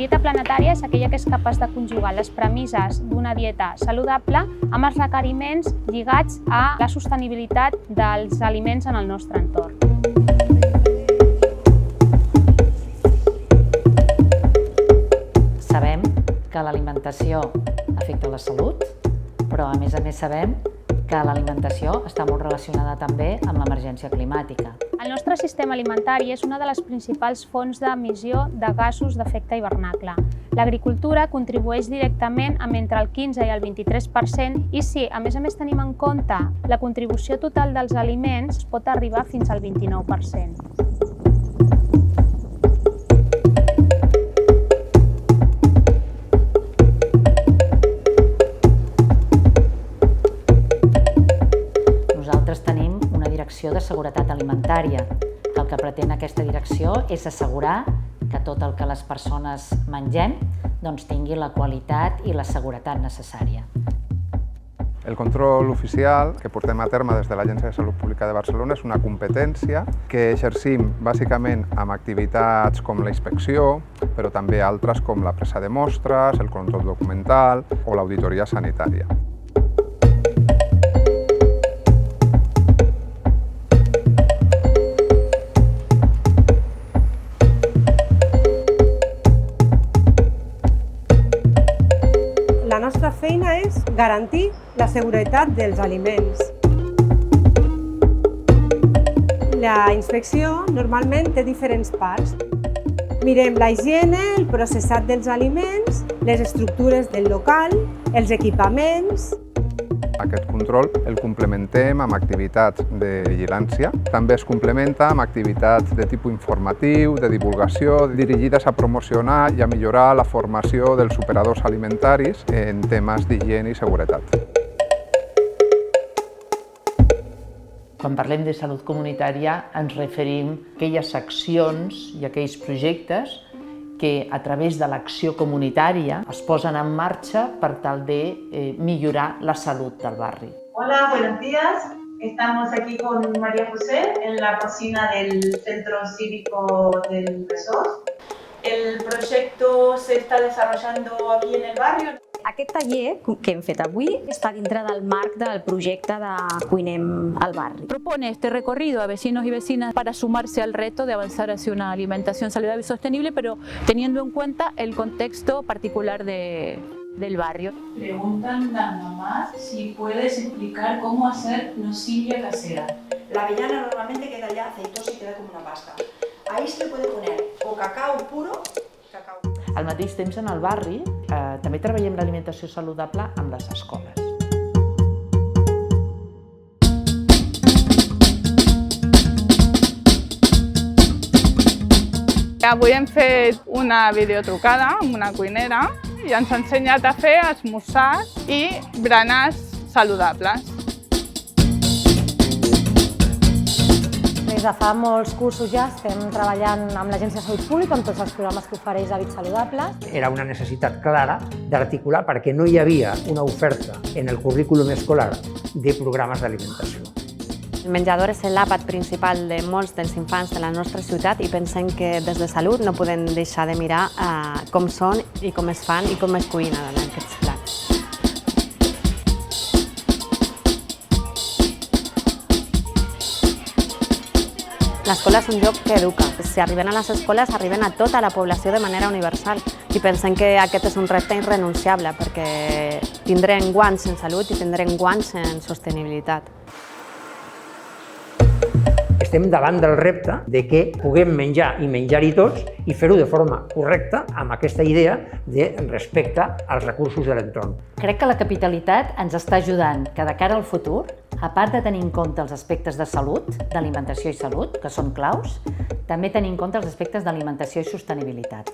dieta planetària és aquella que és capaç de conjugar les premisses d'una dieta saludable amb els requeriments lligats a la sostenibilitat dels aliments en el nostre entorn. Sabem que l'alimentació afecta la salut, però a més sabem que l'alimentació està molt relacionada també amb l'emergència climàtica. El nostre sistema alimentari és una de les principals fonts d'emissió de gasos d'efecte hivernacle. L'agricultura contribueix directament amb entre el 15 i el 23% i si, a més tenim en compte la contribució total dels aliments, pot arribar fins al 29%. Nosaltres tenim una direcció de seguretat alimentària. El que pretén aquesta direcció és assegurar que tot el que les persones mengem tingui la qualitat i la seguretat necessària. El control oficial que portem a terme des de l'Agència de Salut Pública de Barcelona és una competència que exercim bàsicament amb activitats com la inspecció, però també altres com la presa de mostres, el control documental o l'auditoria sanitària. La nostra feina és garantir la seguretat dels aliments. La inspecció normalment té diferents parts. Mirem la higiene, el processat dels aliments, les estructures del local, els equipaments. Aquest control el complementem amb activitats de vigilància. També es complementa amb activitats de tipus informatiu, de divulgació, dirigides a promocionar i a millorar la formació dels operadors alimentaris en temes d'higiene i seguretat. Quan parlem de salut comunitària ens referim a aquelles accions i aquells projectes que a través de l'acció comunitària es posen en marxa per tal de millorar la salut del barri. Hola, buenos días. Estamos aquí con María José en la cocina del Centro Cívico del Besós. El proyecto se está desarrollando aquí en el barrio. Aquest taller que hem fet avui està dintre del marc del projecte de Cuinem al Barri. Propone este recorrido a vecinos y vecinas para sumarse al reto de avanzar hacia una alimentación saludable y sostenible, pero teniendo en cuenta el contexto particular del barrio. Preguntan las mamás si puedes explicar cómo hacer nocilla casera. La avellana normalmente queda ya aceitosa y queda como una pasta. Ahí se le puede poner o cacao puro. Al mateix temps, en el barri, també treballem l'alimentació saludable amb les escoles. Avui hem fet una videotrucada amb una cuinera i ens ha ensenyat a fer esmorzars i berenars saludables. Des de fa molts cursos ja estem treballant amb l'Agència de Salut Pública, amb tots els programes que ofereix Hàbits Saludables. Era una necessitat clara d'articular perquè no hi havia una oferta en el currículum escolar de programes d'alimentació. El menjador és l'àpat principal de molts dels infants de la nostra ciutat i pensem que des de Salut no podem deixar de mirar com són i com es fan i com es cuinen aquests plats. L'escola és un lloc que educa. Si arriben a les escoles, arriben a tota la població de manera universal i pensem que aquest és un repte irrenunciable perquè tindrem guanys en salut i tindrem guanys en sostenibilitat. Estem davant del repte de que puguem menjar i menjar-hi tots i fer-ho de forma correcta amb aquesta idea de respecte als recursos de l'entorn. Crec que la capitalitat ens està ajudant que de cara al futur, a part de tenir en compte els aspectes de salut, d'alimentació i salut, que són claus, també tenir en compte els aspectes d'alimentació i sostenibilitat.